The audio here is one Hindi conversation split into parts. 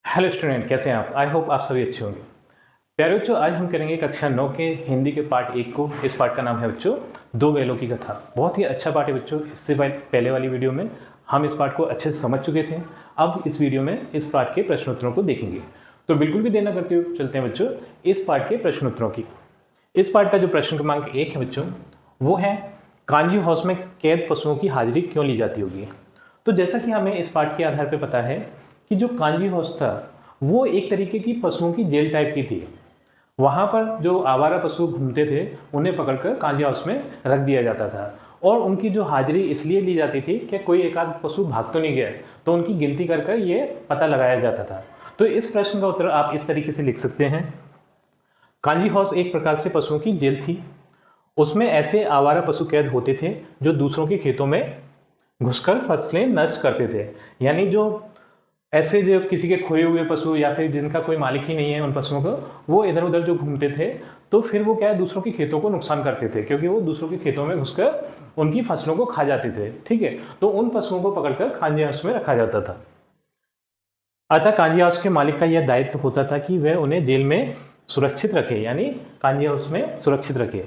हेलो स्टूडेंट, कैसे हैं आप? आई होप आप सभी अच्छे होंगे। प्यारे बच्चों, आज हम करेंगे कक्षा 9 के हिंदी के पार्ट 1 को। इस पार्ट का नाम है बच्चों दो बैलों की कथा। बहुत ही अच्छा पार्ट है बच्चों। इससे पहले वाली वीडियो में हम इस पार्ट को अच्छे से समझ चुके थे। अब इस वीडियो में इस पार्ट के प्रश्नोत्तरों को देखेंगे। तो बिल्कुल भी देर न करते हुए चलते हैं बच्चों इस पार्ट के प्रश्नोत्तरों की। इस पार्ट का जो प्रश्न क्रमांक 1 है बच्चों, वो है कांजी हाउस में कैद पशुओं की हाजिरी क्यों ली जाती होगी। तो जैसा कि हमें इस पार्ट के आधार पर पता है कि जो कांजी हाउस था वो एक तरीके की पशुओं की जेल टाइप की थी। वहाँ पर जो आवारा पशु घूमते थे उन्हें पकड़कर कांजी हाउस में रख दिया जाता था और उनकी जो हाजिरी इसलिए ली जाती थी कि कोई एक आध पशु भाग तो नहीं गया, तो उनकी गिनती कर ये पता लगाया जाता था। तो इस प्रश्न का उत्तर आप इस तरीके से लिख सकते हैं। कांजी हाउस एक प्रकार से पशुओं की जेल थी। उसमें ऐसे आवारा पशु कैद होते थे जो दूसरों के खेतों में घुसकर फसलें नष्ट करते थे। यानी जो ऐसे जो किसी के खोए हुए पशु या फिर जिनका कोई मालिक ही नहीं है उन पशुओं को, वो इधर उधर जो घूमते थे तो फिर वो क्या है, दूसरों के खेतों को नुकसान करते थे, क्योंकि वो दूसरों के खेतों में घुसकर उनकी फसलों को खा जाते थे। ठीक है, तो उन पशुओं को पकड़कर कांजी हाउस में रखा जाता था। अतः कांजी हाउस के मालिक का यह दायित्व होता था कि वह उन्हें जेल में सुरक्षित रखे, यानी कांजी हाउस में सुरक्षित रखे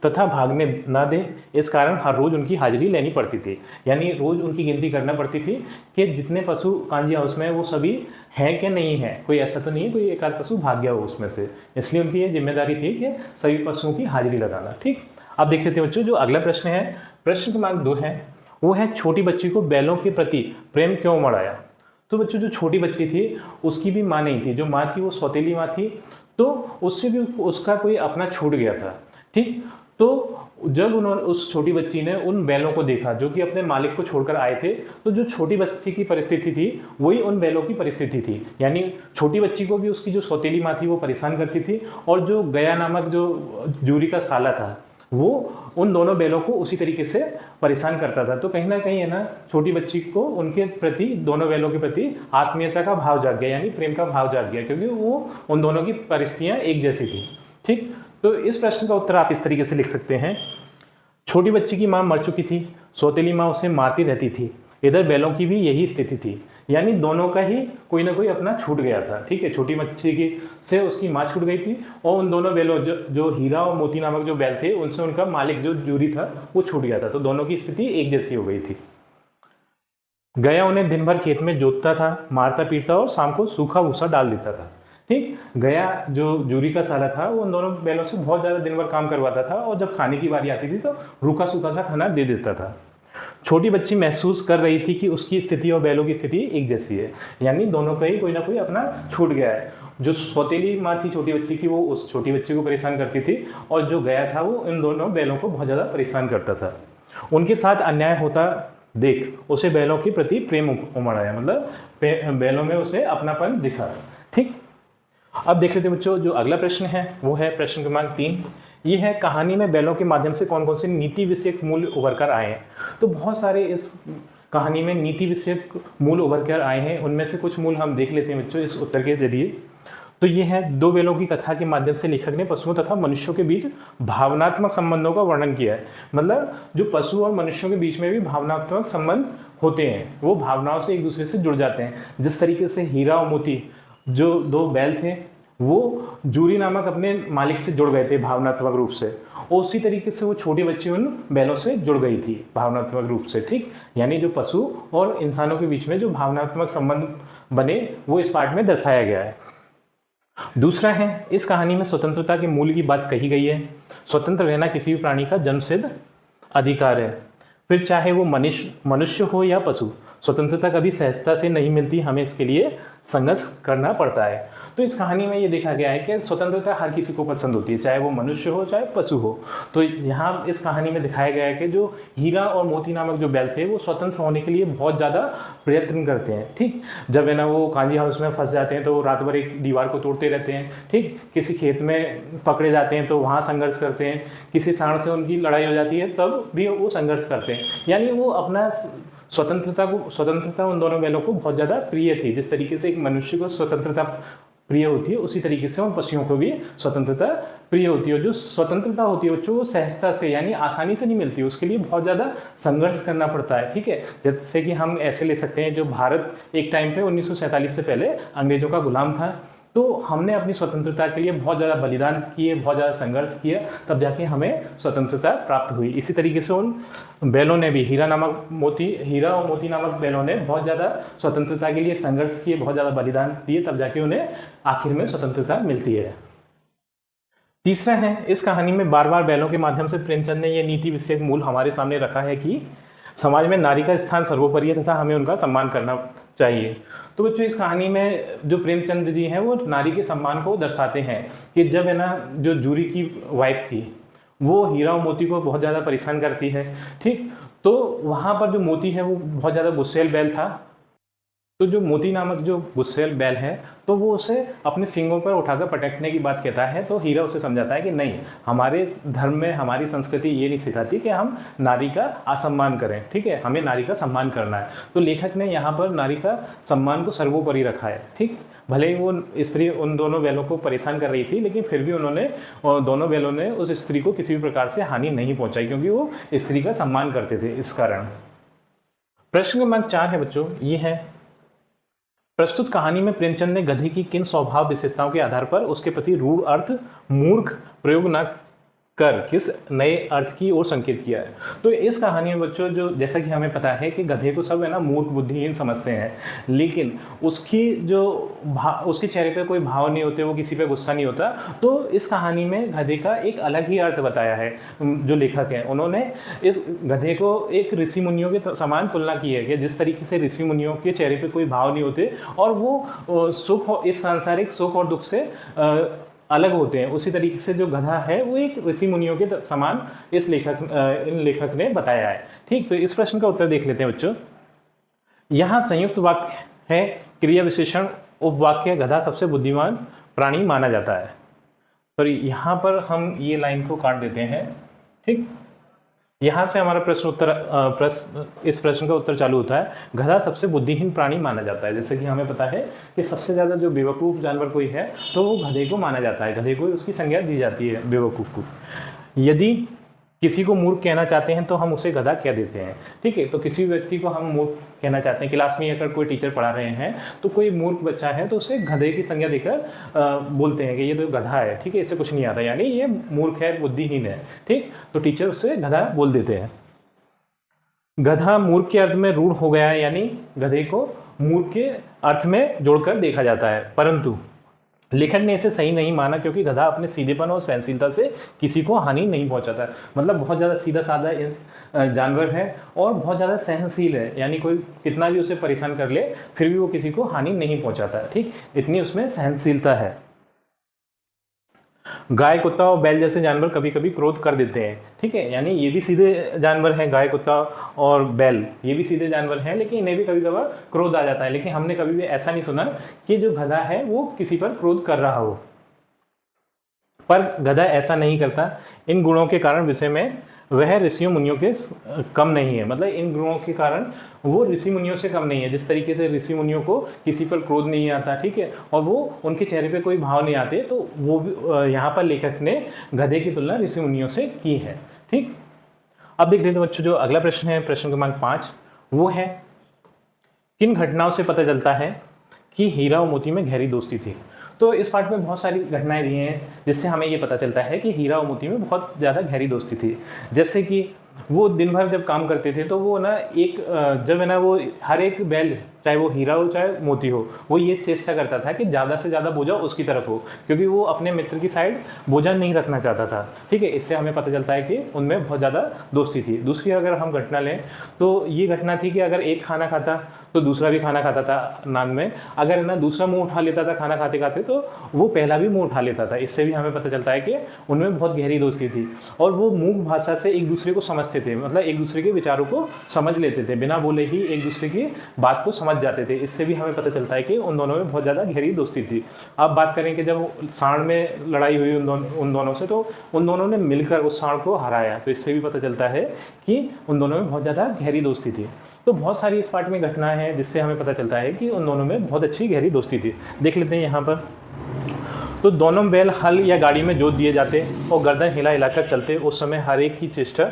तथा भागने न दे। इस कारण हर रोज उनकी हाजिरी लेनी पड़ती थी, यानी रोज उनकी गिनती करना पड़ती थी कि जितने पशु कांजी हाउस में वो सभी हैं कि नहीं है, कोई ऐसा तो नहीं है कोई एक आध पशु भाग गया हो उसमें से। इसलिए उनकी ये जिम्मेदारी थी कि सभी पशुओं की हाजिरी लगाना। ठीक, अब देख लेते हैं बच्चों जो अगला प्रश्न है। प्रश्न क्रमांक 2 है, वो है छोटी बच्ची को बैलों के प्रति प्रेम क्यों मढ़ाया। तो बच्चों जो छोटी बच्ची थी उसकी भी माँ नहीं थी, जो माँ थी वो सौतेली माँ थी, तो उससे भी उसका कोई अपना छूट गया था। ठीक, तो जब उन्होंने उस छोटी बच्ची ने उन बैलों को देखा जो कि अपने मालिक को छोड़कर आए थे, तो जो छोटी बच्ची की परिस्थिति थी वही उन बैलों की परिस्थिति थी। यानी छोटी बच्ची को भी उसकी जो सौतेली माँ थी वो परेशान करती थी, और जो गया नामक जो जूरी का साला था वो उन दोनों बैलों को उसी तरीके से परेशान करता था। तो कहीं ना कहीं है ना, छोटी बच्ची को उनके प्रति, दोनों बैलों के प्रति आत्मीयता का भाव जाग गया, यानी प्रेम का भाव जाग गया, क्योंकि वो उन दोनों की परिस्थितियाँ एक जैसी थी। ठीक, तो इस प्रश्न का उत्तर आप इस तरीके से लिख सकते हैं। छोटी बच्ची की माँ मर चुकी थी, सौतेली माँ उसे मारती रहती थी, इधर बैलों की भी यही स्थिति थी, यानी दोनों का ही कोई ना कोई अपना छूट गया था। ठीक है, छोटी बच्ची की से उसकी माँ छूट गई थी, और उन दोनों बैलों जो हीरा और मोती नामक जो बैल थे उनसे उनका मालिक जो जूरी था वो छूट गया था। तो दोनों की स्थिति एक जैसी हो गई थी। गया उन्हें दिन भर खेत में जोतता था, मारता पीटता और शाम को सूखा भूसा डाल देता था। ठीक, गया जो जूरी का साला था वो उन दोनों बैलों से बहुत ज़्यादा दिन भर काम करवाता था, और जब खाने की बारी आती थी तो रूखा सूखा सा खाना दे देता था। छोटी बच्ची महसूस कर रही थी कि उसकी स्थिति और बैलों की स्थिति एक जैसी है, यानी दोनों का ही कोई ना कोई अपना छूट गया है। जो सौतेली माँ थी छोटी बच्ची की, वो उस छोटी बच्ची को परेशान करती थी, और जो गया था वो इन दोनों बैलों को बहुत ज़्यादा परेशान करता था। उनके साथ अन्याय होता देख उसे बैलों के प्रति प्रेम उमड़ आया, मतलब बैलों में उसे अपनापन दिखा। ठीक, अब देख लेते हैं बच्चों जो अगला प्रश्न है, वो है प्रश्न क्रमांक 3। ये है, कहानी में बैलों के माध्यम से कौन कौन से नीति विषयक मूल्य उभर कर आए हैं। तो बहुत सारे इस कहानी में नीति विषयक मूल उभर कर आए हैं, उनमें से कुछ मूल हम देख लेते हैं बच्चों इस उत्तर के जरिए। तो ये है, दो बैलों की कथा के माध्यम से लेखक ने पशुओं तथा मनुष्यों के बीच भावनात्मक संबंधों का वर्णन किया है। मतलब जो पशु और मनुष्यों के बीच में भी भावनात्मक संबंध होते हैं, वो भावनाओं से एक दूसरे से जुड़ जाते हैं। जिस तरीके से हीरा और मोती जो दो बैल थे वो जूरी नामक अपने मालिक से जुड़ गए थे भावनात्मक रूप से, और उसी तरीके से वो छोटी बच्ची उन बैलों से जुड़ गई थी भावनात्मक रूप से। ठीक, यानी जो पशु और इंसानों के बीच में जो भावनात्मक संबंध बने वो इस पार्ट में दर्शाया गया है। दूसरा है, इस कहानी में स्वतंत्रता के मूल्य की बात कही गई है। स्वतंत्र रहना किसी भी प्राणी का जन्मसिद्ध अधिकार है, फिर चाहे वो मनुष्य हो या पशु। स्वतंत्रता कभी सहजता से नहीं मिलती, हमें इसके लिए संघर्ष करना पड़ता है। तो इस कहानी में ये देखा गया है कि स्वतंत्रता हर किसी को पसंद होती है, चाहे वो मनुष्य हो चाहे पशु हो। तो यहाँ इस कहानी में दिखाया गया है कि जो हीरा और मोती नामक जो बैल थे वो स्वतंत्र होने के लिए बहुत ज़्यादा प्रयत्न करते हैं। ठीक, जब है ना वो कांजी हाउस में फंस जाते हैं तो रात भर एक दीवार को तोड़ते रहते हैं। ठीक, किसी खेत में पकड़े जाते हैं तो वहाँ संघर्ष करते हैं, किसी सांड से उनकी लड़ाई हो जाती है तब भी वो संघर्ष करते हैं। यानी वो अपना स्वतंत्रता उन दोनों बैलों को बहुत ज़्यादा प्रिय थी। जिस तरीके से एक मनुष्य को स्वतंत्रता प्रिय होती है, उसी तरीके से उन पक्षियों को भी स्वतंत्रता प्रिय होती है। जो स्वतंत्रता होती है बच्चों, वो सहजता से यानी आसानी से नहीं मिलती, उसके लिए बहुत ज़्यादा संघर्ष करना पड़ता है। ठीक है, जैसे कि हम ऐसे ले सकते हैं, जो भारत एक टाइम पे 1947 से पहले अंग्रेजों का गुलाम था, तो हमने अपनी स्वतंत्रता के लिए बहुत ज़्यादा बलिदान किए, बहुत ज़्यादा संघर्ष किया, तब जाके हमें स्वतंत्रता प्राप्त हुई। इसी तरीके से उन बैलों ने भी, हीरा और मोती नामक बैलों ने बहुत ज़्यादा स्वतंत्रता के लिए संघर्ष किए, बहुत ज़्यादा बलिदान दिए, तब जाके उन्हें आखिर में स्वतंत्रता मिलती है। तीसरा है, इस कहानी में बार बार बैलों के माध्यम से प्रेमचंद ने यह नीति विषयक मूल हमारे सामने रखा है कि समाज में नारी का स्थान सर्वोपरि है तथा हमें उनका सम्मान करना चाहिए। तो बच्चों, इस कहानी में जो प्रेमचंद जी हैं वो नारी के सम्मान को दर्शाते हैं कि जब है ना, जो जूरी की वाइफ थी वो हीरा और मोती को बहुत ज़्यादा परेशान करती है, ठीक, तो वहाँ पर जो मोती है वो बहुत ज़्यादा गुस्सैल बैल था। तो जो मोती नामक जो गुस्सैल बैल है, तो वो उसे अपने सींगों पर उठाकर पटकने की बात कहता है। तो हीरा उसे समझाता है कि नहीं, हमारे धर्म में हमारी संस्कृति ये नहीं सिखाती कि हम नारी का असम्मान करें, ठीक है, हमें नारी का सम्मान करना है। तो लेखक ने यहाँ पर नारी का सम्मान को सर्वोपरि रखा है। ठीक, भले ही वो स्त्री उन दोनों बैलों को परेशान कर रही थी, लेकिन फिर भी दोनों बैलों ने उस स्त्री को किसी भी प्रकार से हानि नहीं पहुंचाई, क्योंकि वो स्त्री का सम्मान करते थे इस कारण। प्रश्न क्रमांक 4 है बच्चों, ये है, प्रस्तुत कहानी में प्रेमचंद ने गधे की किन स्वभाव विशेषताओं के आधार पर उसके प्रति रूढ़ अर्थ मूर्ख प्रयोग न कर किस नए अर्थ की ओर संकेत किया है। तो इस कहानी में बच्चों, जो जैसा कि हमें पता है कि गधे को सब है ना मूर्ख बुद्धिहीन समझते हैं, लेकिन उसके चेहरे पे कोई भाव नहीं होते, वो किसी पे गुस्सा नहीं होता। तो इस कहानी में गधे का एक अलग ही अर्थ बताया है। जो लेखक हैं उन्होंने इस गधे को एक ऋषि मुनियों के समान तुलना की है कि जिस तरीके से ऋषि मुनियों के चेहरे पे कोई भाव नहीं होते और वो इस सांसारिक सुख और दुख से अलग होते हैं, उसी तरीके से जो गधा है वो एक ऋषि मुनियों के समान इन लेखक ने बताया है। ठीक, तो इस प्रश्न का उत्तर देख लेते हैं बच्चों। यहाँ संयुक्त वाक्य है, क्रिया विशेषण उपवाक्य, गधा सबसे बुद्धिमान प्राणी माना जाता है। सॉरी, यहाँ पर हम ये लाइन को काट देते हैं। ठीक, यहाँ से हमारा इस प्रश्न का उत्तर चालू होता है, गधा सबसे बुद्धिहीन प्राणी माना जाता है। जैसे कि हमें पता है कि सबसे ज़्यादा जो बेवकूफ़ जानवर कोई है तो वो गधे को माना जाता है, गधे को उसकी संज्ञा दी जाती है बेवकूफ़ को। यदि किसी को मूर्ख कहना चाहते हैं तो हम उसे गधा कह देते हैं। ठीक है, तो किसी व्यक्ति को हम मूर्ख कहना चाहते हैं, क्लास में अगर कोई टीचर पढ़ा रहे हैं तो कोई मूर्ख बच्चा है तो उसे गधे की संज्ञा देकर बोलते हैं कि ये तो गधा है, ठीक है, इससे कुछ नहीं आता, यानी ये मूर्ख है, बुद्धिहीन है। ठीक, तो टीचर उसे गधा बोल देते हैं। गधा मूर्ख के अर्थ में रूढ़ हो गया है, यानी गधे को मूर्ख के अर्थ में जोड़कर देखा जाता है, परंतु लेखक ने इसे सही नहीं माना, क्योंकि गधा अपने सीधेपन और सहनशीलता से किसी को हानि नहीं पहुंचाता। मतलब बहुत ज़्यादा सीधा साधा जानवर है और बहुत ज़्यादा सहनशील है, यानी कोई कितना भी उसे परेशान कर ले फिर भी वो किसी को हानि नहीं पहुंचाता। ठीक, इतनी उसमें सहनशीलता है। गाय, कुत्ता और बैल जैसे जानवर कभी कभी क्रोध कर देते हैं। ठीक है, यानी ये भी सीधे जानवर हैं, गाय, कुत्ता और बैल ये भी सीधे जानवर हैं, लेकिन इन्हें भी कभी कभार क्रोध आ जाता है। लेकिन हमने कभी भी ऐसा नहीं सुना कि जो गधा है वो किसी पर क्रोध कर रहा हो, पर गधा ऐसा नहीं करता। इन गुणों के कारण विषय में वह ऋषियों मुनियों के कम नहीं है। मतलब इन गुणों के कारण वो ऋषि मुनियों से कम नहीं है। जिस तरीके से ऋषि मुनियों को किसी पर क्रोध नहीं आता, ठीक है, और वो उनके चेहरे पे कोई भाव नहीं आते, तो वो भी यहाँ पर लेखक ने गधे की तुलना ऋषि मुनियों से की है। ठीक, अब देख लेते हैं बच्चों, जो अगला प्रश्न है, प्रश्न क्रमांक 5, वो है, किन घटनाओं से पता चलता है कि हीरा और मोती में गहरी दोस्ती थी। तो इस पार्ट में बहुत सारी घटनाएं दी हैं जिससे हमें ये पता चलता है कि हीरा और मोती में बहुत ज़्यादा गहरी दोस्ती थी। जैसे कि वो दिन भर जब काम करते थे तो वो ना जब है ना वो हर एक बैल, चाहे वो हीरा हो चाहे मोती हो, वो ये चेष्टा करता था कि ज़्यादा से ज़्यादा बोझा उसकी तरफ हो, क्योंकि वो अपने मित्र की साइड बोझा नहीं रखना चाहता था। ठीक है, इससे हमें पता चलता है कि उनमें बहुत ज़्यादा दोस्ती थी। दूसरी अगर हम घटना लें तो ये घटना थी कि अगर एक खाना खाता तो दूसरा भी खाना खाता था नान में, अगर ना दूसरा मुंह उठा लेता था खाना खाते खाते तो वो पहला भी मुंह उठा लेता था। इससे भी हमें पता चलता है कि उनमें बहुत गहरी दोस्ती थी और वो मूक भाषा से एक दूसरे को समझते थे, मतलब एक दूसरे के विचारों को समझ लेते थे, बिना बोले ही एक दूसरे की बात को समझ जाते थे। इससे भी हमें पता चलता है कि उन दोनों में बहुत ज़्यादा गहरी दोस्ती थी। अब बात करें कि जब सांड में लड़ाई हुई उन दोनों से, तो उन दोनों ने मिलकर उस सांड को हराया, तो इससे भी पता चलता है कि उन दोनों में बहुत ज़्यादा गहरी दोस्ती थी। तो बहुत सारी इस पार्ट में घटनाएं हैं जिससे हमें पता चलता है कि उन दोनों में बहुत अच्छी गहरी दोस्ती थी। देख लेते हैं यहाँ पर, तो दोनों बैल हल या गाड़ी में जोत दिए जाते और गर्दन हिला हिलाकर चलते। उस समय हर एक की चेष्टा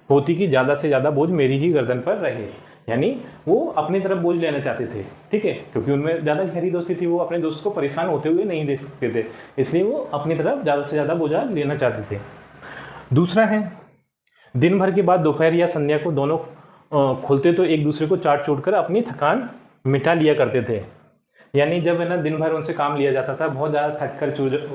होती कि ज़्यादा से ज़्यादा बोझ मेरी ही गर्दन पर रहे, यानी वो अपनी तरफ बोझ लेना चाहते थे, ठीक है, क्योंकि उनमें ज़्यादा गहरी दोस्ती थी, वो अपने दोस्त को परेशान होते हुए नहीं देख सकते थे, इसलिए वो अपनी तरफ ज़्यादा से ज़्यादा बोझा लेना चाहते थे। दूसरा है, दिन भर के बाद दोपहर या संध्या को दोनों खुलते तो एक दूसरे को चाट चूट कर अपनी थकान मिटा लिया करते थे। यानी जब है ना दिन भर उनसे काम लिया जाता था, बहुत ज़्यादा थक कर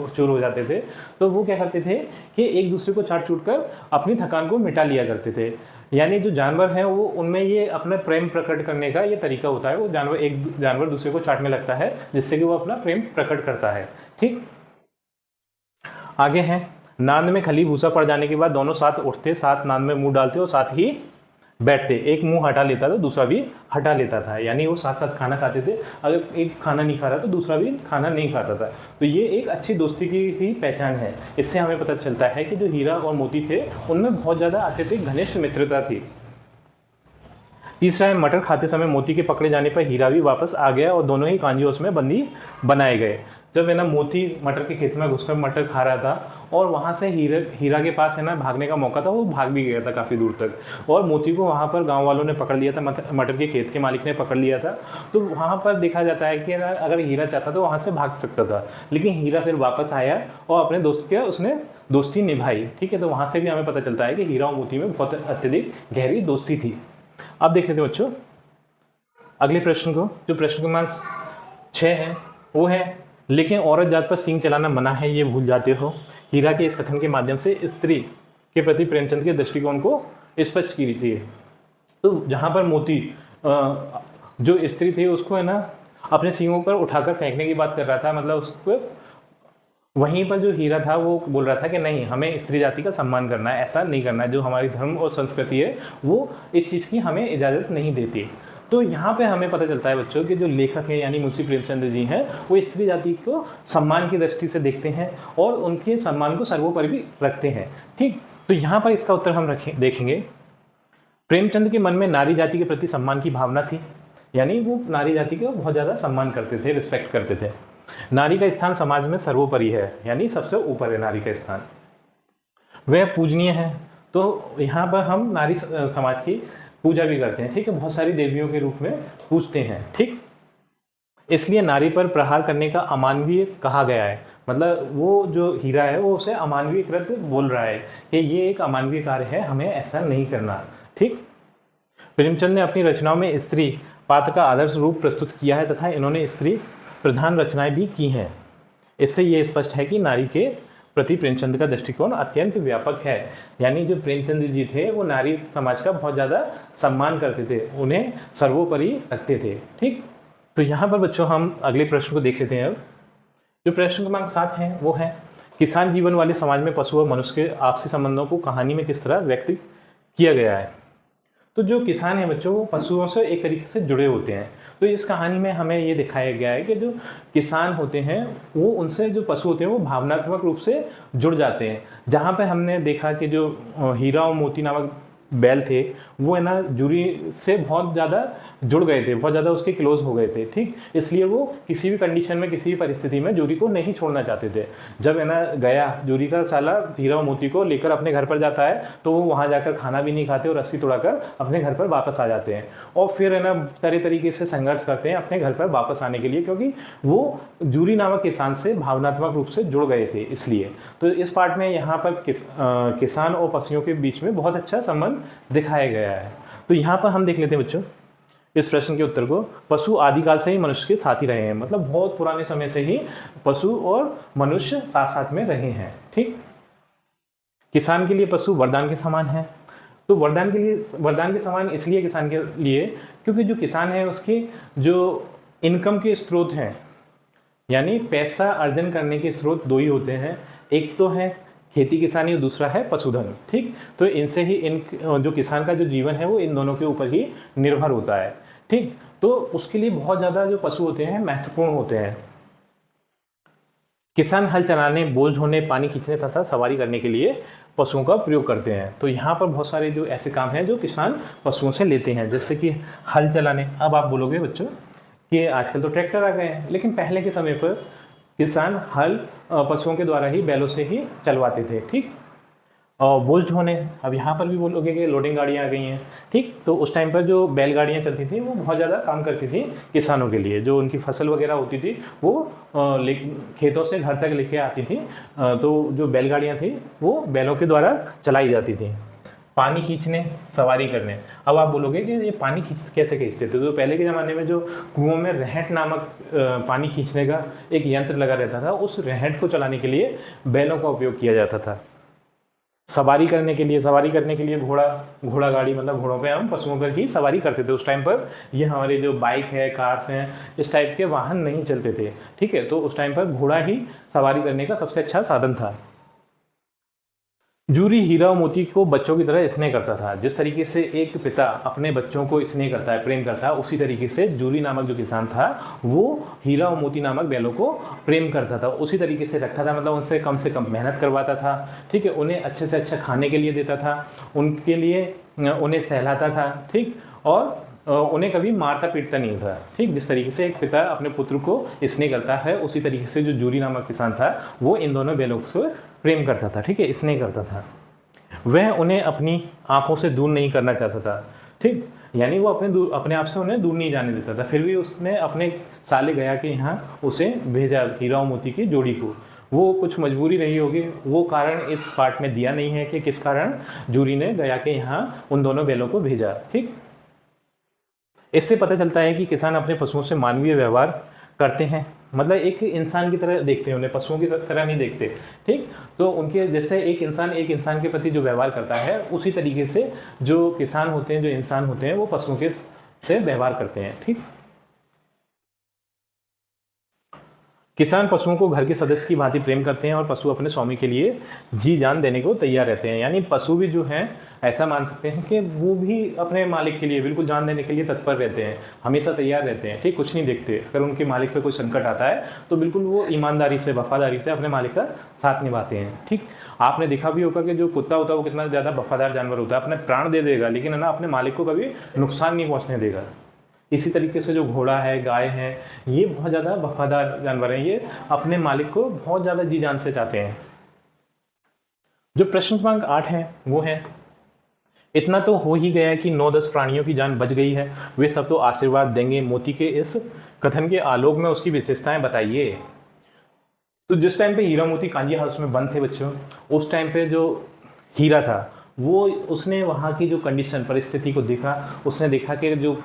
चूर हो जाते थे, तो वो क्या करते थे कि एक दूसरे को चाट चूट कर अपनी थकान को मिटा लिया करते थे। यानी जो जानवर हैं वो उनमें ये अपना प्रेम प्रकट करने का ये तरीका होता है, वो जानवर दूसरे को चाटने लगता है जिससे कि वो अपना प्रेम प्रकट करता है। ठीक, आगे है, नांद में खली भूसा पड़ जाने के बाद दोनों साथ उठते, साथ नांद में मुंह डालते और साथ ही बैठते। एक मुंह हटा लेता था, दूसरा भी हटा लेता था, यानी वो साथ साथ खाना खाते थे। अगर एक खाना नहीं खा रहा तो दूसरा भी खाना नहीं खाता था। तो ये एक अच्छी दोस्ती की ही पहचान है। इससे हमें पता चलता है कि जो हीरा और मोती थे उनमें बहुत ज़्यादा अत्यधिक घनिष्ठ मित्रता थी। तीसरा है, मटर खाते समय मोती के पकड़े जाने पर हीरा भी वापस आ गया और दोनों ही कांजियों उसमें बंदी बनाए गए। जब है ना मोती मटर के खेत में घुसकर मटर खा रहा था और वहाँ से हीरा के पास है ना भागने का मौका था, वो भाग भी गया था काफ़ी दूर तक, और मोती को वहाँ पर गांव वालों ने पकड़ लिया था, मटर के खेत के मालिक ने पकड़ लिया था। तो वहाँ पर देखा जाता है कि अगर हीरा चाहता तो वहाँ से भाग सकता था, लेकिन हीरा फिर वापस आया और अपने दोस्त के उसने दोस्ती निभाई। ठीक है, तो वहाँ से भी हमें पता चलता है कि हीरा और मोती में बहुत अत्यधिक गहरी दोस्ती थी। अब देख लेते हैं बच्चों अगले प्रश्न को। जो प्रश्न क्रमांक 6 है वो है, लेकिन औरत जात पर सींग चलाना मना है, ये भूल जाते हो। हीरा के इस कथन के माध्यम से स्त्री के प्रति प्रेमचंद के दृष्टिकोण को स्पष्ट की थी। तो जहाँ पर मोती जो स्त्री थी उसको है ना अपने सींगों पर उठाकर फेंकने की बात कर रहा था, मतलब उसको, वहीं पर जो हीरा था वो बोल रहा था कि नहीं, हमें स्त्री जाति का सम्मान करना है, ऐसा नहीं करना है, जो हमारी धर्म और संस्कृति है वो इस चीज़ की हमें इजाज़त नहीं देती। तो यहाँ पे हमें पता चलता है बच्चों कि जो लेखक हैं यानी मुंशी प्रेमचंद जी हैं वो स्त्री जाति को सम्मान की दृष्टि से देखते हैं और उनके सम्मान को सर्वोपरि भी रखते हैं। ठीक, तो यहाँ पर इसका उत्तर हम देखेंगे। प्रेमचंद के मन में नारी जाति के प्रति सम्मान की भावना थी, यानी वो नारी जाति को बहुत ज़्यादा सम्मान करते थे, रिस्पेक्ट करते थे। नारी का स्थान समाज में सर्वोपरि है, यानी सबसे ऊपर है नारी का स्थान, वह पूजनीय है। तो यहाँ पर हम नारी समाज की पूजा भी करते हैं, ठीक है, बहुत सारी देवियों के रूप में पूजते हैं। ठीक, इसलिए नारी पर प्रहार करने का अमानवीय कहा गया है, मतलब वो जो हीरा है वो उसे अमानवीय कृत बोल रहा है कि ये एक अमानवीय कार्य है, हमें ऐसा नहीं करना। ठीक, प्रेमचंद ने अपनी रचनाओं में स्त्री पात्र का आदर्श रूप प्रस्तुत किया है तथा इन्होंने स्त्री प्रधान रचनाएं भी की हैं। इससे ये स्पष्ट है कि नारी के प्रति प्रेमचंद का दृष्टिकोण अत्यंत व्यापक है, यानी जो प्रेमचंद जी थे वो नारी समाज का बहुत ज़्यादा सम्मान करते थे, उन्हें सर्वोपरि रखते थे। ठीक, तो यहाँ पर बच्चों हम अगले प्रश्न को देख लेते हैं। अब जो प्रश्न क्रमांक 7 है वो है, किसान जीवन वाले समाज में पशु और मनुष्य के आपसी संबंधों को कहानी में किस तरह व्यक्त किया गया है। तो जो किसान है बच्चों वो पशुओं से एक तरीके से जुड़े होते हैं। तो इस कहानी में हमें ये दिखाया गया है कि जो किसान होते हैं वो उनसे जो पशु होते हैं वो भावनात्मक रूप से जुड़ जाते हैं। जहाँ पे हमने देखा कि जो हीरा और मोती नामक बैल थे वो है ना जूरी से बहुत ज़्यादा जुड़ गए थे, बहुत ज़्यादा उसके क्लोज हो गए थे। ठीक, इसलिए वो किसी भी कंडीशन में, किसी भी परिस्थिति में जूरी को नहीं छोड़ना चाहते थे। जब है ना गया जूरी का साला हीरा और मोती को लेकर अपने घर पर जाता है तो वो वहाँ जाकर खाना भी नहीं खाते और रस्सी तोड़ाकर अपने घर पर वापस आ जाते हैं और फिर है ना तरह तरीके से संघर्ष करते हैं अपने घर पर वापस आने के लिए, क्योंकि वो जूरी नामक किसान से भावनात्मक रूप से जुड़ गए थे। इसलिए तो इस पार्ट में यहाँ पर किसान और पशुओं के बीच में बहुत अच्छा संबंध दिखाया गया है। तो यहाँ पर हम देख लेते हैं बच्चों इस प्रश्न के उत्तर को। पशु आदिकाल से ही मनुष्य के साथ ही रहे हैं, मतलब बहुत पुराने समय से ही पशु और मनुष्य साथ साथ में रहे हैं। ठीक, किसान के लिए पशु वरदान के समान है। तो वरदान के समान इसलिए किसान के लिए क्योंकि जो किसान है उसके जो इनकम के स्रोत हैं, यानी पैसा अर्जन करने के स्रोत दो ही होते हैं, एक तो है खेती किसानी और दूसरा है पशुधन। ठीक, तो इनसे ही जो किसान का जो जीवन है वो इन दोनों के ऊपर ही निर्भर होता है। ठीक, तो उसके लिए बहुत ज़्यादा जो पशु होते हैं महत्वपूर्ण होते हैं। किसान हल चलाने, बोझ ढोने, पानी खींचने तथा सवारी करने के लिए पशुओं का प्रयोग करते हैं। तो यहाँ पर बहुत सारे जो ऐसे काम हैं जो किसान पशुओं से लेते हैं, जैसे कि हल चलाने। अब आप बोलोगे बच्चों कि आजकल तो ट्रैक्टर आ गए हैं, लेकिन पहले के समय पर किसान हल पशुओं के द्वारा ही, बैलों से ही चलवाते थे। ठीक, और बोझ ढोने, अब यहाँ पर भी बोलोगे कि लोडिंग गाड़ियाँ आ गई हैं। ठीक, तो उस टाइम पर जो बैलगाड़ियाँ चलती थी वो बहुत ज़्यादा काम करती थी किसानों के लिए। जो उनकी फसल वगैरह होती थी वो खेतों से घर तक लेके आती थी। तो जो बैलगाड़ियाँ थी वो बैलों के द्वारा चलाई जाती थी। पानी खींचने, सवारी करने। अब आप बोलोगे कि ये पानी कैसे खींचते थे? तो पहले के ज़माने में जो कुओं में रहट नामक पानी खींचने का एक यंत्र लगा रहता था, उस रहट को चलाने के लिए बैलों का उपयोग किया जाता था। सवारी करने के लिए घोड़ा गाड़ी, मतलब घोड़ों पे हम पशुओं पर ही सवारी करते थे उस टाइम पर। ये हमारे जो बाइक है, कार्स हैं, इस टाइप के वाहन नहीं चलते थे। ठीक है, तो उस टाइम पर घोड़ा ही सवारी करने का सबसे अच्छा साधन था। जूरी हीरा और मोती को बच्चों की तरह स्नेह करता था। जिस तरीके से एक पिता अपने बच्चों को स्नेह करता है, प्रेम करता है, उसी तरीके से जूरी नामक जो किसान था वो हीरा और मोती नामक बैलों को प्रेम करता था, उसी तरीके से रखता था। मतलब उनसे कम मेहनत करवाता था। ठीक है, उन्हें अच्छे से अच्छा खाने के लिए देता था, उनके लिए उन्हें सहलाता था। ठीक, और उन्हें कभी मारता पीटता नहीं था। ठीक, जिस तरीके से एक पिता अपने पुत्र को स्नेह करता है, उसी तरीके से जो जूरी नामक किसान था वो इन दोनों बैलों से प्रेम करता था। ठीक है, स्नेह करता था। वह उन्हें अपनी आंखों से दूर नहीं करना चाहता था। ठीक, यानी वो अपने आप से उन्हें दूर नहीं जाने देता था। फिर भी उसने अपने साले गया के यहाँ उसे भेजा, हीरा और मोती की जोड़ी को। वो कुछ मजबूरी रही होगी, वो कारण इस पार्ट में दिया नहीं है कि किस कारण जूरी ने गया के यहाँ उन दोनों बैलों को भेजा। ठीक, इससे पता चलता है कि किसान अपने पशुओं से मानवीय व्यवहार करते हैं। मतलब एक इंसान की तरह देखते हैं उन्हें, पशुओं की तरह नहीं देखते। ठीक, तो उनके जैसे एक इंसान के प्रति जो व्यवहार करता है, उसी तरीके से जो किसान होते हैं, जो इंसान होते हैं, वो पशुओं के से व्यवहार करते हैं। ठीक, किसान पशुओं को घर के सदस्य की भांति प्रेम करते हैं और पशु अपने स्वामी के लिए जी जान देने को तैयार रहते हैं। यानी पशु भी जो हैं, ऐसा मान सकते हैं कि वो भी अपने मालिक के लिए बिल्कुल जान देने के लिए तत्पर रहते हैं, हमेशा तैयार रहते हैं। ठीक, कुछ नहीं देखते। अगर उनके मालिक पे कोई संकट आता है तो बिल्कुल वो ईमानदारी से, वफादारी से अपने मालिक का साथ निभाते हैं। ठीक, आपने देखा भी होगा कि जो कुत्ता होता है वो कितना ज़्यादा वफादार जानवर होता है, अपने प्राण दे देगा लेकिन है ना अपने मालिक को कभी नुकसान नहीं पहुँचने देगा। इसी तरीके से जो घोड़ा है, गाय है, ये बहुत ज़्यादा वफादार जानवर हैं, ये अपने मालिक को बहुत ज़्यादा जी जान से चाहते हैं। जो प्रश्न क्रमांक 8 है वो है, इतना तो हो ही गया है कि 9-10 प्राणियों की जान बच गई है, वे सब तो आशीर्वाद देंगे। मोती के इस कथन के आलोक में उसकी विशेषताएं बताइए। तो जिस टाइम पे हीरा मोती कांजी हाउस में बंद थे बच्चों, उस टाइम पे जो हीरा था वो उसने वहाँ की जो कंडीशन, परिस्थिति को देखा। उसने देखा कि जो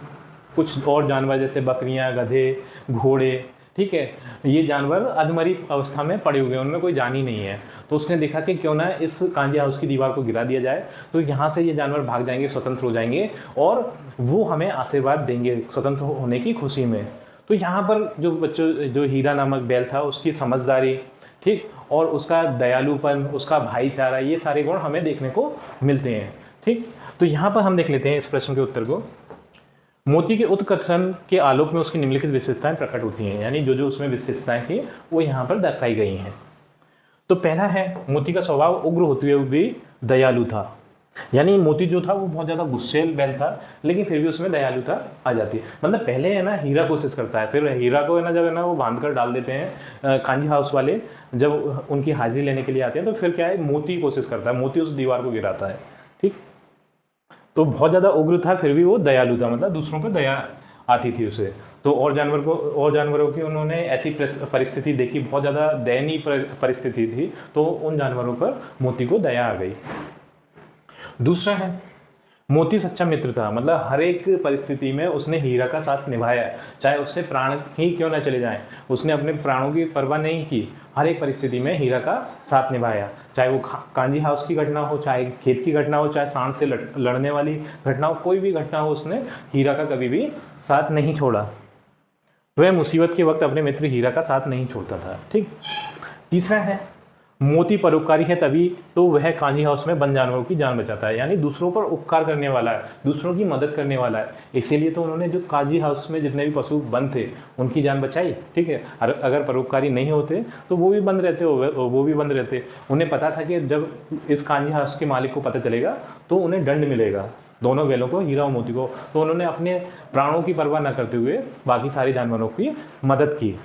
कुछ और जानवर जैसे बकरियां, गधे, घोड़े, ठीक है, ये जानवर अधमरी अवस्था में पड़े हुए हैं, उनमें कोई जान ही नहीं है। तो उसने देखा कि क्यों ना इस कांजी हाउस की दीवार को गिरा दिया जाए, तो यहाँ से ये जानवर भाग जाएंगे, स्वतंत्र हो जाएंगे और वो हमें आशीर्वाद देंगे स्वतंत्र होने की खुशी में। तो यहाँ पर जो बच्चों, जो हीरा नामक बैल था, उसकी समझदारी, ठीक, और उसका दयालुपन, उसका भाईचारा, ये सारे गुण हमें देखने को मिलते हैं। ठीक, तो यहाँ पर हम देख लेते हैं इस प्रश्न के उत्तर को। मोती के उत्कथन के आलोक में उसकी निम्नलिखित विशेषताएं प्रकट होती हैं। यानी जो जो उसमें विशेषताएं थी वो यहाँ पर दर्शाई गई हैं। तो पहला है, मोती का स्वभाव उग्र होते हुए भी दयालु था। यानी मोती जो था वो बहुत ज़्यादा गुस्सेल बैल था, लेकिन फिर भी उसमें दयालुता आ जाती है। मतलब पहले है ना हीरा कोशिश करता है, फिर हीरा को है ना जब है ना वो बांध कर डाल देते हैं कांजी हाउस वाले, जब उनकी हाजिरी लेने के लिए आते हैं, तो फिर क्या है, मोती कोशिश करता है, मोती उस दीवार को गिराता है। ठीक, तो बहुत ज़्यादा उग्र था, फिर भी वो दयालु था, मतलब दूसरों पर दया आती थी उसे। तो और जानवरों की उन्होंने ऐसी परिस्थिति देखी, बहुत ज़्यादा दयनीय परिस्थिति थी, तो उन जानवरों पर मोती को दया आ गई। दूसरा है, मोती सच्चा मित्र था। मतलब हर एक परिस्थिति में उसने हीरा का साथ निभाया, चाहे उससे प्राण ही क्यों न चले जाएं, उसने अपने प्राणों की परवाह नहीं की। हर एक परिस्थिति में हीरा का साथ निभाया, चाहे वो कांजी हाउस की घटना हो, चाहे खेत की घटना हो, चाहे सांड से लड़ने वाली घटना हो, कोई भी घटना हो, उसने हीरा का कभी भी साथ नहीं छोड़ा। वह मुसीबत के वक्त अपने मित्र हीरा का साथ नहीं छोड़ता था। ठीक, तीसरा है, मोती परोपकारी है, तभी तो वह कांजी हाउस में बंद जानवरों की जान बचाता है। यानी दूसरों पर उपकार करने वाला है, दूसरों की मदद करने वाला है, इसीलिए तो उन्होंने जो कांजी हाउस में जितने भी पशु बंद थे उनकी जान बचाई। ठीक है, अगर परोपकारी नहीं होते तो वो भी बंद रहते। उन्हें पता था कि जब इस कांजी हाउस के मालिक को पता चलेगा तो उन्हें दंड मिलेगा, दोनों बैलों को, हीरा और मोती को। तो उन्होंने अपने प्राणों की परवाह न करते हुए बाकी सारे जानवरों की मदद की।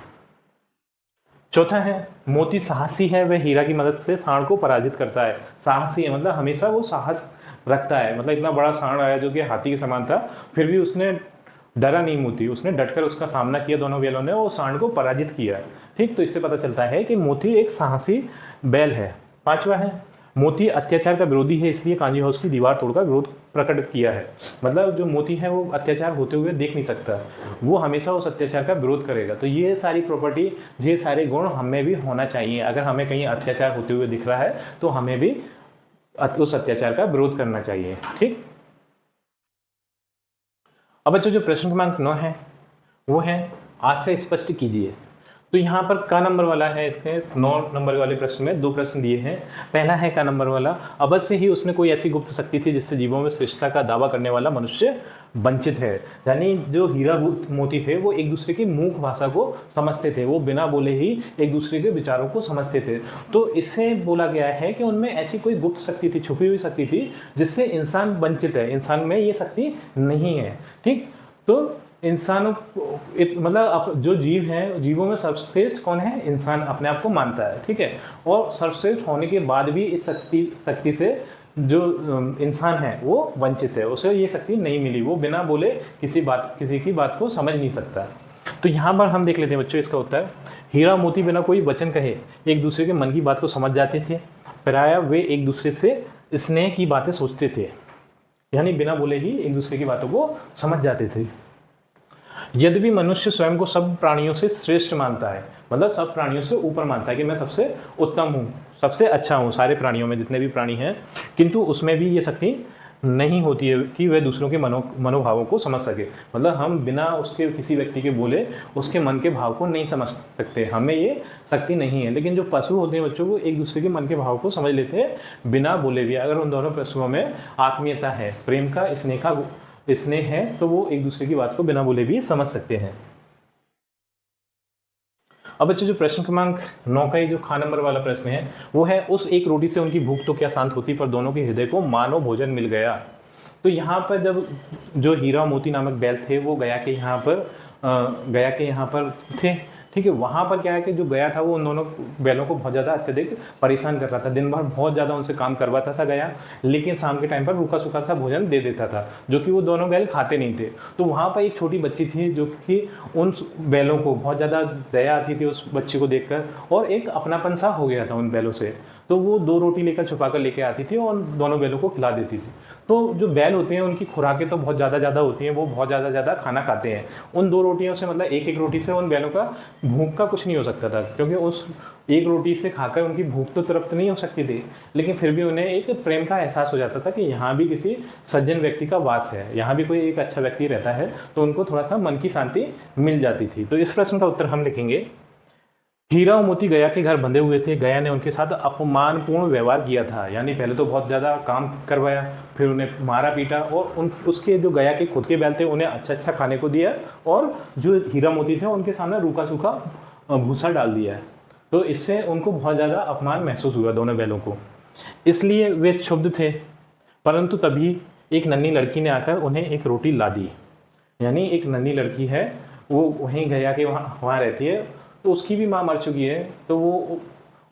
चौथा है मोती साहसी है, वह हीरा की मदद से सांड को पराजित करता है। साहसी है मतलब हमेशा वो साहस रखता है, मतलब इतना बड़ा सांड आया जो कि हाथी के समान था, फिर भी उसने डरा नहीं मोती, उसने डटकर उसका सामना किया, दोनों बैलों ने वो सांड को पराजित किया। ठीक, तो इससे पता चलता है कि मोती एक साहसी बैल है। पांचवा है मोती अत्याचार का विरोधी है, इसलिए कांजी हाउस की दीवार तोड़कर विरोध प्रकट किया है। मतलब जो मोती है वो अत्याचार होते हुए देख नहीं सकता, वो हमेशा उस अत्याचार का विरोध करेगा। तो ये सारी प्रॉपर्टी, ये सारे गुण हमें भी होना चाहिए। अगर हमें कहीं अत्याचार होते हुए दिख रहा है तो हमें भी उस अत्याचार का विरोध करना चाहिए। ठीक, अब बच्चों जो प्रश्न क्रमांक 9 है वो है आज से स्पष्ट कीजिए। तो यहाँ पर का नंबर वाला है, इसके 9 नंबर वाले प्रश्न में 2 प्रश्न दिए हैं। पहला है का नंबर वाला, अवश्य ही उसने कोई ऐसी गुप्त शक्ति थी जिससे जीवों में श्रेष्ठता का दावा करने वाला मनुष्य वंचित है। यानी जो हीरा मोती थे वो एक दूसरे की मूक भाषा को समझते थे, वो बिना बोले ही एक दूसरे के विचारों को समझते थे। तो इससे बोला गया है कि उनमें ऐसी कोई गुप्त शक्ति थी, छुपी हुई शक्ति थी जिससे इंसान वंचित है, इंसान में ये शक्ति नहीं है। ठीक, तो इंसानों मतलब जो जीव हैं, जीवों में सर्वश्रेष्ठ कौन है? इंसान अपने आप को मानता है। ठीक है, और सर्वश्रेष्ठ होने के बाद भी इस शक्ति से जो इंसान है वो वंचित है, उसे ये शक्ति नहीं मिली, वो बिना बोले किसी की बात को समझ नहीं सकता। तो यहाँ पर हम देख लेते हैं बच्चों इसका उत्तर। हीरा मोती बिना कोई वचन कहे एक दूसरे के मन की बात को समझ जाते थे, प्रायः वे एक दूसरे से स्नेह की बातें सोचते थे, यानी बिना बोले ही एक दूसरे की बातों को समझ जाते थे। यद्यपि मनुष्य स्वयं को सब प्राणियों से श्रेष्ठ मानता है, मतलब सब प्राणियों से ऊपर मानता है कि मैं सबसे उत्तम हूँ, सबसे अच्छा हूँ सारे प्राणियों में, जितने भी प्राणी हैं, किंतु उसमें भी ये शक्ति नहीं होती है कि वह दूसरों के मनोभावों को समझ सके। मतलब हम बिना उसके किसी व्यक्ति के बोले उसके मन के भाव को नहीं समझ सकते, हमें ये शक्ति नहीं है। लेकिन जो पशु होते हैं बच्चों, को एक दूसरे के मन के भाव को समझ लेते हैं बिना बोले भी। अगर उन दोनों पशुओं में आत्मीयता है, प्रेम का, स्नेह है, तो वो एक दूसरे की बात को बिना बोले भी समझ सकते हैं। अब बच्चों जो प्रश्न क्रमांक 9 का जो खा नंबर वाला प्रश्न है वो है उस एक रोटी से उनकी भूख तो क्या शांत होती, पर दोनों के हृदय को मानो भोजन मिल गया। तो यहाँ पर जब जो हीरा मोती नामक बैल थे वो गया के यहाँ पर थे। ठीक है, वहाँ पर क्या है कि जो गया था वो उन दोनों बैलों को बहुत ज़्यादा अत्यधिक परेशान कर रहा था, दिन भर बहुत ज़्यादा उनसे काम करवाता था गया, लेकिन शाम के टाइम पर रूखा सूखा सा भोजन दे देता था जो कि वो दोनों बैल खाते नहीं थे। तो वहाँ पर एक छोटी बच्ची थी जो कि उन बैलों को बहुत ज़्यादा दया आती थी उस बच्ची को देखकर, और एक अपनापन सा हो गया था उन बैलों से। तो वो 2 रोटी लेकर छुपा कर लेके आती थी और दोनों बैलों को खिला देती थी। तो जो बैल होते हैं उनकी खुराकें तो बहुत ज़्यादा होती हैं, वो बहुत ज़्यादा खाना खाते हैं। उन 2 रोटियों से, मतलब एक रोटी से उन बैलों का भूख का कुछ नहीं हो सकता था, क्योंकि उस एक रोटी से खाकर उनकी भूख तो तृप्त नहीं हो सकती थी, लेकिन फिर भी उन्हें एक प्रेम का एहसास हो जाता था कि यहाँ भी किसी सज्जन व्यक्ति का वास है, यहाँ भी कोई एक अच्छा व्यक्ति रहता है, तो उनको थोड़ा सा मन की शांति मिल जाती थी। तो इस प्रश्न का उत्तर हम लिखेंगे हीरा और मोती गया के घर बंधे हुए थे, गया ने उनके साथ अपमानपूर्ण व्यवहार किया था। यानी पहले तो बहुत ज़्यादा काम करवाया, फिर उन्हें मारा पीटा, और उसके जो गया के खुद के बैल थे उन्हें अच्छा खाने को दिया, और जो हीरा मोती थे उनके सामने रूखा सूखा भूसा डाल दिया। तो इससे उनको बहुत ज़्यादा अपमान महसूस हुआ दोनों बैलों को, इसलिए वे क्षुब्ध थे। परंतु तभी एक नन्ही लड़की ने आकर उन्हें एक रोटी ला दी। यानी एक नन्ही लड़की है, वो वहीं गया के वहाँ रहती है, तो उसकी भी माँ मर चुकी है, तो वो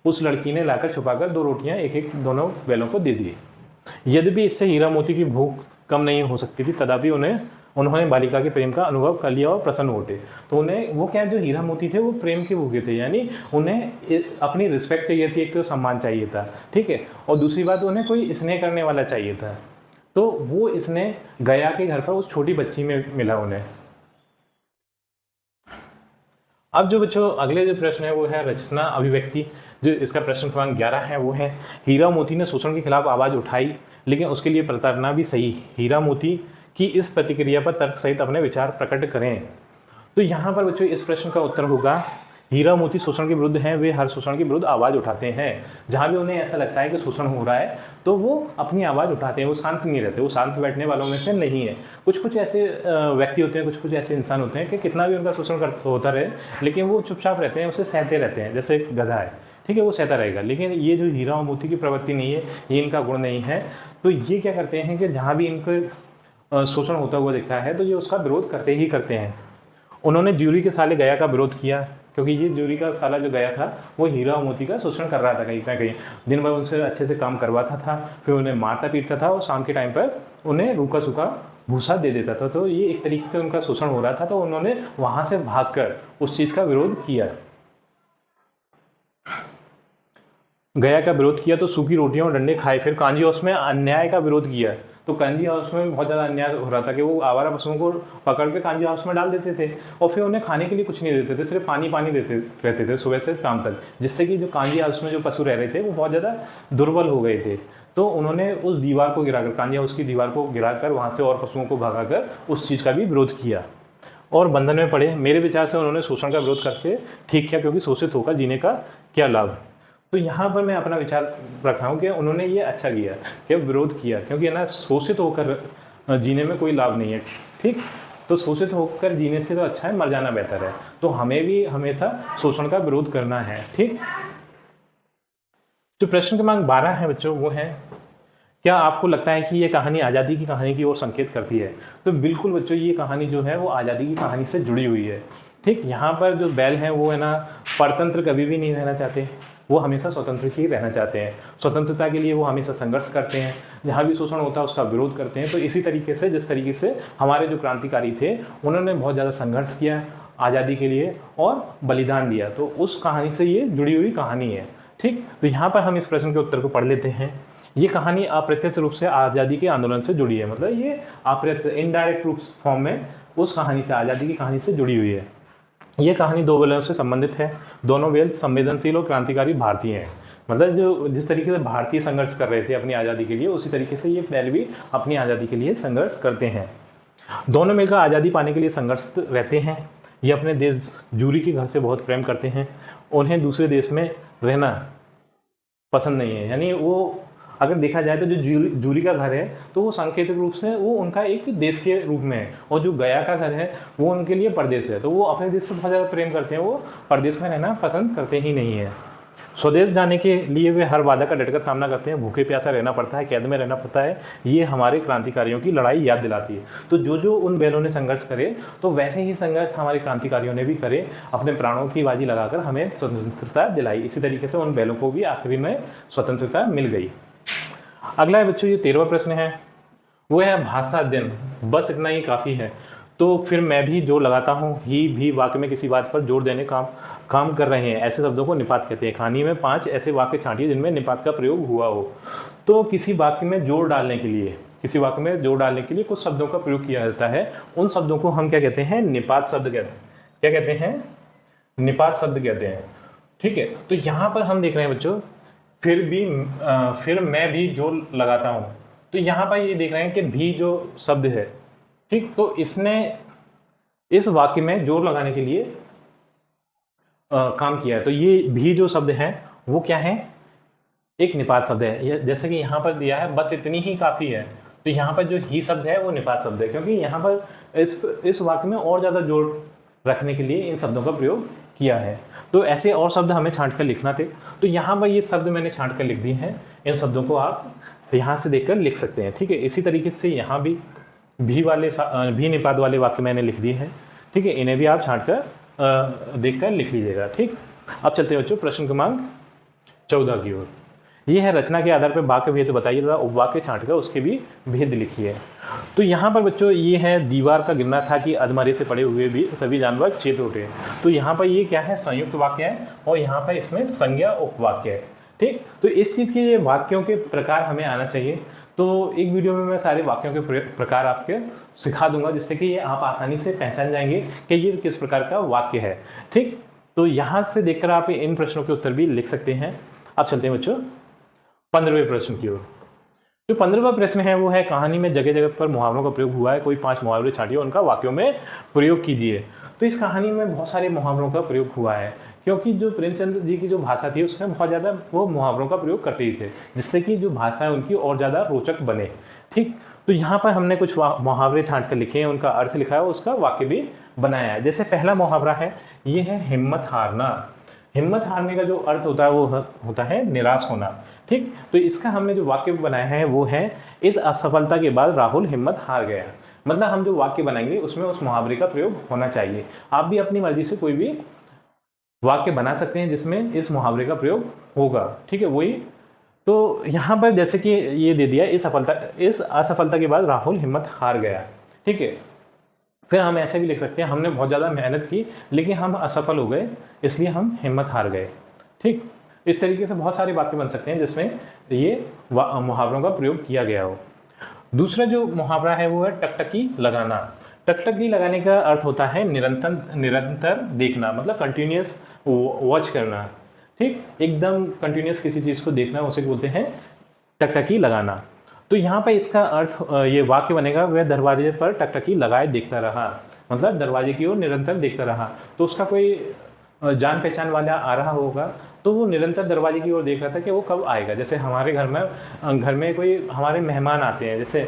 उस लड़की ने लाकर छुपाकर 2 रोटियां एक दोनों बैलों को दे दी। यद्यपि इससे हीरा मोती की भूख कम नहीं हो सकती थी, तथापि उन्होंने बालिका के प्रेम का अनुभव कर लिया और प्रसन्न होते। तो उन्हें वो क्या, जो हीरा मोती थे वो प्रेम के भूखे थे, यानी उन्हें अपनी रिस्पेक्ट चाहिए थी, एक तो सम्मान चाहिए था। ठीक है, और दूसरी बात उन्हें कोई स्नेह करने वाला चाहिए था। तो वो स्नेह गया के घर पर उस छोटी बच्ची में मिला उन्हें। अब जो बच्चों अगले जो प्रश्न है वो है रचना अभिव्यक्ति। जो इसका प्रश्न क्रमांक 11 है वो है हीरा मोती ने शोषण के खिलाफ आवाज़ उठाई, लेकिन उसके लिए प्रताड़ना भी सही। हीरा मोती की इस प्रतिक्रिया पर तर्क सहित अपने विचार प्रकट करें। तो यहाँ पर बच्चों इस प्रश्न का उत्तर होगा हीरा मोती शोषण के विरुद्ध हैं, वे हर शोषण के विरुद्ध आवाज़ उठाते हैं। जहाँ भी उन्हें ऐसा लगता है कि शोषण हो रहा है तो वो अपनी आवाज़ उठाते हैं, वो शांत नहीं रहते, वो शांत बैठने वालों में से नहीं है। कुछ ऐसे व्यक्ति होते हैं, कुछ ऐसे इंसान होते हैं कि कितना भी उनका शोषण होता रहे लेकिन वो चुपचाप रहते हैं, उसे सहते रहते हैं। जैसे गधा है, ठीक है, वो सहता रहेगा। लेकिन ये जो हीरा और मोती की प्रवृत्ति नहीं है, ये इनका गुण नहीं है। तो ये क्या करते हैं कि जहाँ भी इनको शोषण होता हुआ दिखता है तो ये उसका विरोध करते ही करते हैं। उन्होंने ज्यूरी के साले गया का विरोध किया, क्योंकि ये जूरी का साला जो गया था वो हीरा और मोती का शोषण कर रहा था कहीं ना कहीं, दिन भर उनसे अच्छे से काम करवाता था, फिर उन्हें मारता पीटता था और शाम के टाइम पर उन्हें रूखा सूखा भूसा दे देता था। तो ये एक तरीके से उनका शोषण हो रहा था, तो उन्होंने वहाँ से भागकर उस चीज़ का विरोध किया, गया का विरोध किया। तो सूखी रोटियां और डंडे खाए। फिर कांजी हाउस में अन्याय का विरोध किया। तो कांजी हाउस में बहुत ज़्यादा अन्याय हो रहा था कि वो आवारा पशुओं को पकड़ के कांजी हाउस में डाल देते थे और फिर उन्हें खाने के लिए कुछ नहीं देते थे, सिर्फ पानी पानी देते रहते थे सुबह से शाम तक, जिससे कि जो कांजी हाउस में जो पशु रह रहे थे वो बहुत ज़्यादा दुर्बल हो गए थे। तो उन्होंने उस दीवार को गिराकर, कांजी हाउस की दीवार को गिराकर वहाँ से और पशुओं को भगाकर उस चीज़ का भी विरोध किया और बंधन में पड़े। मेरे विचार से उन्होंने शोषण का विरोध करके ठीक किया, क्योंकि शोषित होकर जीने का क्या लाभ। तो यहाँ पर मैं अपना विचार रख रहा हूँ कि उन्होंने ये अच्छा किया कि विरोध किया, क्योंकि है ना शोषित होकर जीने में कोई लाभ नहीं है। ठीक, तो शोषित होकर जीने से तो अच्छा है मर जाना बेहतर है। तो हमें भी हमेशा शोषण का विरोध करना है। ठीक, जो प्रश्न क्रमांक 12 है बच्चों वो है, क्या आपको लगता है कि ये कहानी आज़ादी की कहानी की ओर संकेत करती है? तो बिल्कुल बच्चों, ये कहानी जो है वो आज़ादी की कहानी से जुड़ी हुई है। ठीक, यहाँ पर जो बैल हैं वो है ना परतंत्र कभी भी नहीं रहना चाहते, वो हमेशा स्वतंत्र ही रहना चाहते हैं। स्वतंत्रता के लिए वो हमेशा संघर्ष करते हैं, जहाँ भी शोषण होता है उसका विरोध करते हैं। तो इसी तरीके से जिस तरीके से हमारे जो क्रांतिकारी थे उन्होंने बहुत ज़्यादा संघर्ष किया आज़ादी के लिए और बलिदान दिया, तो उस कहानी से ये जुड़ी हुई कहानी है। ठीक, तो यहाँ पर हम इस प्रश्न के उत्तर को पढ़ लेते हैं। ये कहानी अप्रत्यक्ष रूप से आज़ादी के आंदोलन से जुड़ी है, मतलब ये अप्रत्यक्ष इनडायरेक्ट रूप फॉर्म में उस कहानी से, आज़ादी की कहानी से जुड़ी हुई है। ये कहानी दो बेलों से संबंधित है। दोनों बेल संवेदनशील और क्रांतिकारी भारतीय हैं, मतलब जो जिस तरीके से भारतीय संघर्ष कर रहे थे अपनी आज़ादी के लिए, उसी तरीके से ये बैल भी अपनी आज़ादी के लिए संघर्ष करते हैं। दोनों मिलकर आज़ादी पाने के लिए संघर्ष रहते हैं। ये अपने देश जूरी के घर से बहुत प्रेम करते हैं, उन्हें दूसरे देश में रहना पसंद नहीं है। यानी वो अगर देखा जाए तो जो जूरी का घर है तो वो सांकेतिक रूप से वो उनका एक देश के रूप में है, और जो गया का घर है वो उनके लिए परदेश है। तो वो अपने देश से बहुत ज़्यादा प्रेम करते हैं, वो परदेश में रहना पसंद करते ही नहीं है। स्वदेश जाने के लिए वे हर बाधा का डटकर सामना करते हैं, भूखे प्यासा रहना पड़ता है, कैद में रहना पड़ता है। ये हमारे क्रांतिकारियों की लड़ाई याद दिलाती है। तो जो जो उन बैलों ने संघर्ष करे तो वैसे ही संघर्ष हमारे क्रांतिकारियों ने भी करे, अपने प्राणों की बाजी लगाकर हमें स्वतंत्रता दिलाई। इसी तरीके से उन बैलों को भी आखिरी में स्वतंत्रता मिल गई। अगला है बच्चों, ये 13वां प्रश्न है, वो है भाषा अध्ययन, बस इतना ही काफ़ी है। तो फिर मैं भी जोर लगाता हूँ, ही भी वाक्य में किसी बात पर जोर देने काम कर रहे हैं, ऐसे शब्दों को निपात कहते हैं। कहानी में 5 ऐसे वाक्य छांटिए जिनमें निपात का प्रयोग हुआ हो। तो किसी वाक्य में जोर डालने के लिए, कुछ शब्दों का प्रयोग किया जाता है, उन शब्दों को हम क्या कहते हैं? निपात शब्द कहते हैं। क्या कहते हैं? निपात शब्द कहते हैं। ठीक है, तो यहाँ पर हम देख रहे हैं बच्चों, फिर मैं भी जोर लगाता हूँ। तो यहाँ पर ये देख रहे हैं कि भी जो शब्द है, ठीक, तो इसने इस वाक्य में जोर लगाने के लिए काम किया है। तो ये भी जो शब्द है वो क्या है? एक निपात शब्द है। जैसे कि यहाँ पर दिया है बस इतनी ही काफ़ी है, तो यहाँ पर जो ही शब्द है वो निपात शब्द है, क्योंकि यहाँ पर इस वाक्य में और ज़्यादा जोर रखने के लिए इन शब्दों का प्रयोग किया है। तो ऐसे और शब्द हमें छांट कर लिखना थे, तो यहाँ पर ये शब्द मैंने छांट कर लिख दिए हैं। इन शब्दों को आप यहाँ से देखकर लिख सकते हैं। ठीक है, इसी तरीके से यहाँ भी भी निपात वाले वाक्य मैंने लिख दिए हैं। ठीक है, इन्हें भी आप छांट कर देख कर लिख लीजिएगा। ठीक, अब चलते हैं बच्चों प्रश्न क्रमांक 14 की ओर। ये है रचना के आधार पर वाक्य भेद बताइए तथा उपवाक्य छांट कर उसके भी भेद लिखिए। तो यहाँ पर बच्चों ये है, दीवार का गिरना था कि अधमरे से पड़े हुए भी सभी जानवर चेत उठे। तो यहाँ पर ये क्या है? संयुक्त वाक्य है, और यहाँ पर इसमें संज्ञा उपवाक्य है। ठीक, तो इस चीज़ के ये वाक्यों के प्रकार हमें आना चाहिए। तो एक वीडियो में मैं सारे वाक्यों के प्रकार आपके सिखा दूंगा, जिससे कि ये आप आसानी से पहचान जाएंगे कि ये किस प्रकार का वाक्य है। ठीक, तो यहाँ से देखकर आप इन प्रश्नों के उत्तर भी लिख सकते हैं। अब चलते हैं बच्चों 15वें प्रश्न की ओर। जो 15वां प्रश्न है वो है, कहानी में जगह जगह पर मुहावरों का प्रयोग हुआ है, कोई 5 मुहावरे छांटिए, उनका वाक्यों में प्रयोग कीजिए। तो इस कहानी में बहुत सारे मुहावरों का प्रयोग हुआ है, क्योंकि जो प्रेमचंद जी की जो भाषा थी उसमें बहुत ज़्यादा वो मुहावरों का प्रयोग करते ही थे, जिससे कि जो भाषा है उनकी और ज़्यादा रोचक बने। ठीक, तो यहाँ पर हमने कुछ मुहावरे छांट कर लिखे हैं, उनका अर्थ लिखा है, उसका वाक्य भी बनाया है। जैसे पहला मुहावरा है, ये है हिम्मत हारना। हिम्मत हारने का जो अर्थ होता है वो होता है निराश होना। ठीक, तो इसका हमने जो वाक्य बनाया है वो है, इस असफलता के बाद राहुल हिम्मत हार गया। मतलब हम जो वाक्य बनाएंगे उसमें उस मुहावरे का प्रयोग होना चाहिए। आप भी अपनी मर्जी से कोई भी वाक्य बना सकते हैं जिसमें इस मुहावरे का प्रयोग होगा। ठीक है, वही तो यहाँ पर जैसे कि ये दे दिया, इस असफलता के बाद राहुल हिम्मत हार गया। ठीक है, फिर हम ऐसे भी लिख सकते हैं, हमने बहुत ज़्यादा मेहनत की लेकिन हम असफल हो गए इसलिए हम हिम्मत हार गए। ठीक, इस तरीके से बहुत सारे वाक्य बन सकते हैं जिसमें ये मुहावरों का प्रयोग किया गया हो। दूसरा जो मुहावरा है वो है टकटकी लगाना। टकटकी लगाने का अर्थ होता है निरंतर देखना, मतलब कंटिन्यूस वॉच करना। ठीक, एकदम कंटिन्यूस किसी चीज़ को देखना, उसे बोलते हैं टकटकी लगाना। तो यहाँ पर इसका अर्थ ये वाक्य बनेगा, वह दरवाजे पर टकटकी लगाए देखता रहा, मतलब दरवाजे की ओर निरंतर देखता रहा। तो उसका कोई जान पहचान वाला आ रहा होगा तो वो निरंतर दरवाजे की ओर देख रहा था कि वो कब आएगा। जैसे हमारे घर में कोई हमारे मेहमान आते हैं, जैसे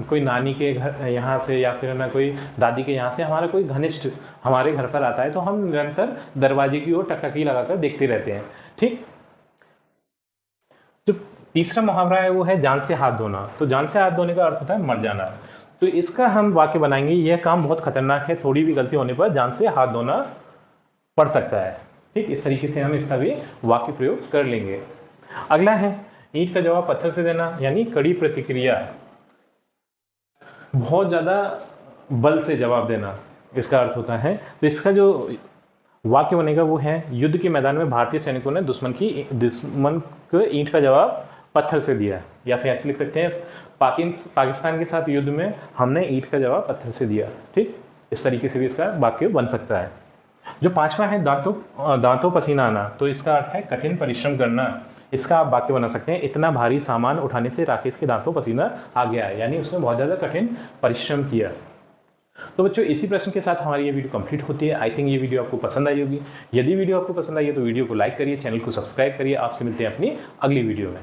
कोई नानी के घर यहाँ से या फिर ना कोई दादी के यहाँ से हमारा कोई घनिष्ठ हमारे घर पर आता है तो हम निरंतर दरवाजे की ओर टकटकी लगाकर देखते रहते हैं। ठीक, जो तीसरा मुहावरा है वो है जान से हाथ धोना। तो जान से हाथ धोने का अर्थ होता है मर जाना। तो इसका हम वाक्य बनाएंगे, यह काम बहुत खतरनाक है, थोड़ी भी गलती होने पर जान से हाथ धोना पड़ सकता है। ठीक, इस तरीके से हम इसका भी वाक्य प्रयोग कर लेंगे। अगला है ईंट का जवाब पत्थर से देना, यानी कड़ी प्रतिक्रिया, बहुत ज़्यादा बल से जवाब देना इसका अर्थ होता है। तो इसका जो वाक्य बनेगा वो है युद्ध के मैदान में भारतीय सैनिकों ने दुश्मन को ईंट का जवाब पत्थर से दिया। या फिर ऐसे लिख सकते हैं पाकिस्तान के साथ युद्ध में हमने ईंट का जवाब पत्थर से दिया। ठीक, इस तरीके से भी इसका वाक्य बन सकता है। जो पांचवा है दांतों पसीना आना। तो इसका अर्थ है कठिन परिश्रम करना। इसका आप वाक्य बना सकते हैं, इतना भारी सामान उठाने से राकेश के दांतों पसीना आ गया है, यानी उसने बहुत ज़्यादा कठिन परिश्रम किया। तो बच्चों, इसी प्रश्न के साथ हमारी ये वीडियो कंप्लीट होती है। आई थिंक ये वीडियो आपको पसंद आई होगी। यदि वीडियो आपको पसंद आई है तो वीडियो को लाइक करिए, चैनल को सब्सक्राइब करिए। आपसे मिलते हैं अपनी अगली वीडियो में।